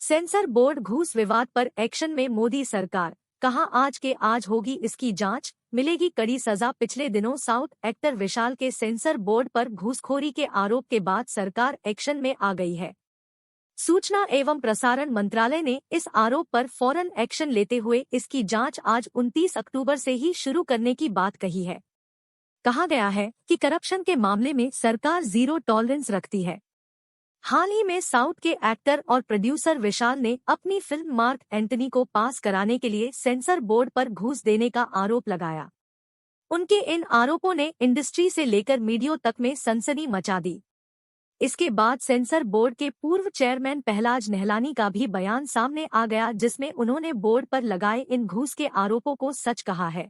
Sensor board घूस विवाद पर एक्शन में मोदी सरकार, कहा आज के आज होगी इसकी जांच, मिलेगी कड़ी सजा। पिछले दिनों साउथ एक्टर विशाल के सेंसर बोर्ड पर घूसखोरी के आरोप के बाद सरकार एक्शन में आ गई है। सूचना एवं प्रसारण मंत्रालय ने इस आरोप पर फौरन एक्शन लेते हुए इसकी जांच आज 29 अक्टूबर से ही शुरू करने की बात कही है। कहा गया है कि करप्शन के मामले में सरकार जीरो टॉलरेंस रखती है। हाल ही में साउथ के एक्टर और प्रोड्यूसर विशाल ने अपनी फिल्म मार्क एंटनी को पास कराने के लिए सेंसर बोर्ड पर घूस देने का आरोप लगाया। उनके इन आरोपों ने इंडस्ट्री से लेकर मीडिया तक में सनसनी मचा दी। इसके बाद सेंसर बोर्ड के पूर्व चेयरमैन पहलाज नेहलानी का भी बयान सामने आ गया, जिसमें उन्होंने बोर्ड पर लगाए इन घूस के आरोपों को सच कहा है।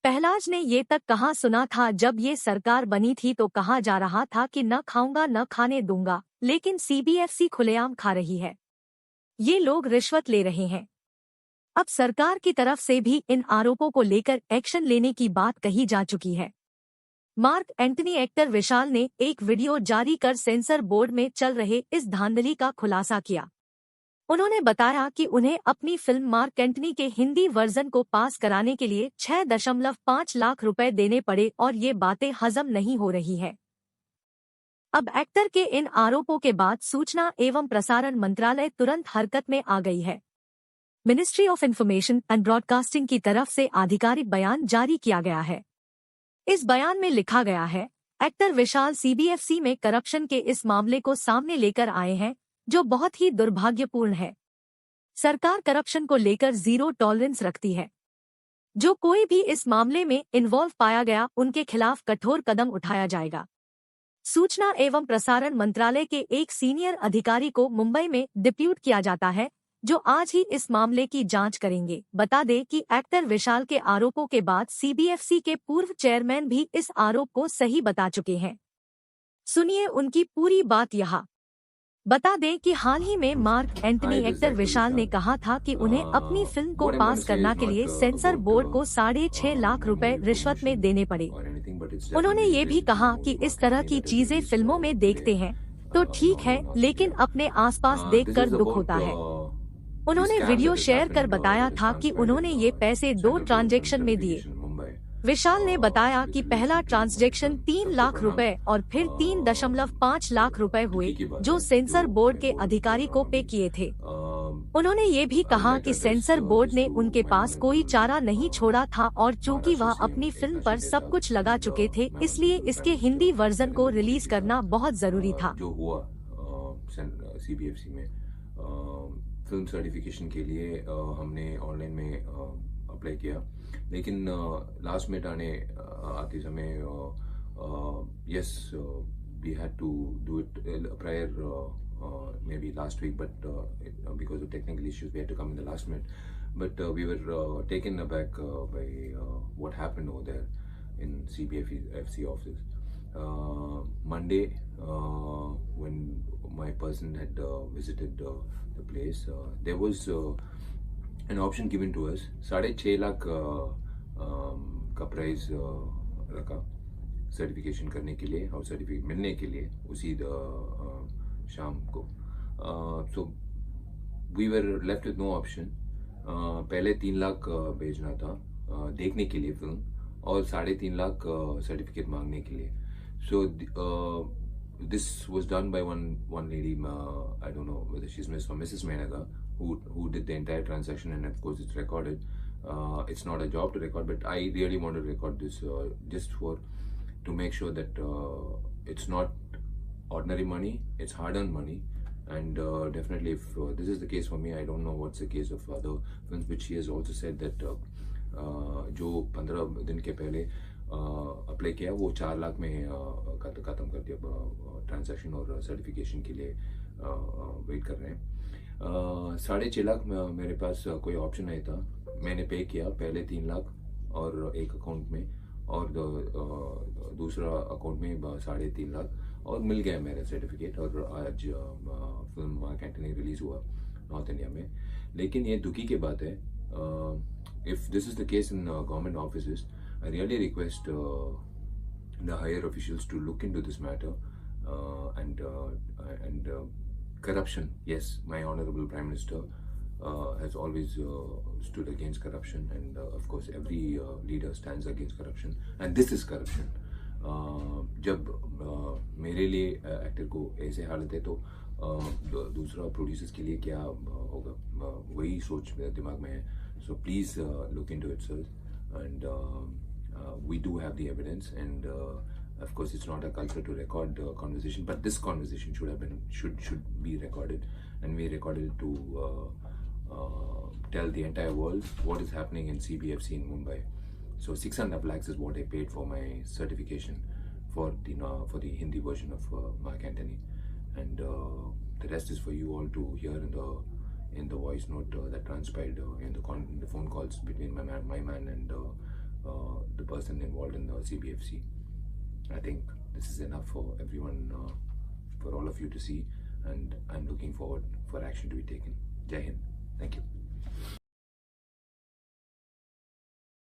पहलाज ने ये तक कहा, सुना था जब ये सरकार बनी थी तो कहा जा रहा था कि न खाऊंगा न खाने दूंगा, लेकिन सीबीएफसी खुलेआम खा रही है। ये लोग रिश्वत ले रहे हैं। अब सरकार की तरफ से भी इन आरोपों को लेकर एक्शन लेने की बात कही जा चुकी है। मार्क एंटनी एक्टर विशाल ने एक वीडियो जारी कर सेंसर बोर्ड में चल रहे इस धांधली का खुलासा किया। उन्होंने बताया कि उन्हें अपनी फिल्म मार्क एंटनी के हिंदी वर्जन को पास कराने के लिए 6.5 लाख रुपए देने पड़े और ये बातें हजम नहीं हो रही है। अब एक्टर के इन आरोपों के बाद सूचना एवं प्रसारण मंत्रालय तुरंत हरकत में आ गई है। Ministry of information and broadcasting की तरफ से आधिकारिक बयान जारी किया गया है। इस बयान में लिखा गया है, एक्टर विशाल सीबीएफसी में करप्शन के इस मामले को सामने लेकर आए हैं, जो बहुत ही दुर्भाग्यपूर्ण है। सरकार करप्शन को लेकर जीरो टॉलरेंस रखती है। जो कोई भी इस मामले में इन्वॉल्व पाया गया, उनके खिलाफ कठोर कदम उठाया जाएगा। सूचना एवं प्रसारण मंत्रालय के एक सीनियर अधिकारी को मुंबई में डिप्यूट किया जाता है, जो आज ही इस मामले की जांच करेंगे। बता दें कि एक्टर विशाल के आरोपों के बाद सीबीएफसी के पूर्व चेयरमैन भी इस आरोप को सही बता चुके हैं। सुनिए उनकी पूरी बात यहाँ। बता दें कि हाल ही में मार्क एंटनी एक्टर विशाल ने कहा था कि उन्हें अपनी फिल्म को पास करने के लिए सेंसर बोर्ड को 6.5 लाख रुपए रिश्वत में देने पड़े। उन्होंने ये भी कहा कि इस तरह की चीजें फिल्मों में देखते हैं तो ठीक है, लेकिन अपने आसपास देखकर दुख होता है। उन्होंने वीडियो शेयर कर बताया था कि उन्होंने ये पैसे 2 ट्रांजैक्शन में दिए। विशाल ने बताया कि पहला ट्रांजैक्शन 3 लाख रुपए और फिर 3.5 लाख रुपए हुए, जो सेंसर बोर्ड के अधिकारी को पे किए थे। उन्होंने ये भी कहा कि सेंसर बोर्ड ने उनके पास कोई चारा नहीं छोड़ा था और चूंकि वह अपनी फिल्म पर सब कुछ लगा चुके थे, इसलिए इसके हिंदी वर्जन को रिलीज करना बहुत जरूरी था। जो हुआ सीबीएफसी में फिल्म सर्टिफिकेशन के लिए हमने ऑनलाइन में अप्लाई किया, लेकिन लास्ट मिनट आते समय yes we had to do it prior maybe last week, but because of technical issues we had to come in the last minute, but we were taken aback by what happened over there in CBFC office. Monday when my person had visited the place, there was an option given to us, 6.5 lakh का price रखा certification करने के लिए और certificate मिलने के लिए उसी शाम को। So we were left with no option. पहले 3 लाख भेजना था देखने के लिए फिल्म और 3.5 लाख सर्टिफिकेट मांगने के लिए। सो this was done by one lady, I don't know whether she's Mrs. Menaga, who did the entire transaction, and of course it's recorded. It's not a job to record, but I really want to record this just to make sure that it's not ordinary money, it's hard-earned money. And definitely if this is the case for me, I don't know what's the case of other films, but she has also said that जो 15 दिन के पहले apply किया वो 4 लाख में खत्म कर दिया ट्रांजैक्शन और सर्टिफिकेशन के लिए वेट कर रहे हैं। 6.5 लाख मेरे पास कोई ऑप्शन नहीं था। मैंने पे किया पहले 3 लाख और एक अकाउंट में और दूसरा अकाउंट में 3.5 लाख और मिल गया मेरा सर्टिफिकेट। और आज फिल्म मार्क एंटनी रिलीज हुआ नॉर्थ इंडिया में। लेकिन ये दुखी की बात है, if this is the case in government offices, I really request the higher officials to look into this matter and Corruption, yes, my honorable Prime Minister has always stood against corruption, and of course, every leader stands against corruption, and this is corruption. जब मेरे लिए actor को ऐसे हालत है तो दूसरा producers के लिए क्या होगा, वही सोच मेरे दिमाग में है. So please look into it sir, and we do have the evidence, and of course it's not a culture to record conversation, but this conversation should be recorded, and we recorded it to tell the entire world what is happening in CBFC in Mumbai. So 6.5 lakhs is what I paid for my certification for the Hindi version of Mark Antony, and the rest is for you all to hear in the voice note that transpired in the phone calls between my man and the person involved in the CBFC. I think this is enough for everyone, for all of you to see, and I'm looking forward for action to be taken. Jai Hind. Thank you.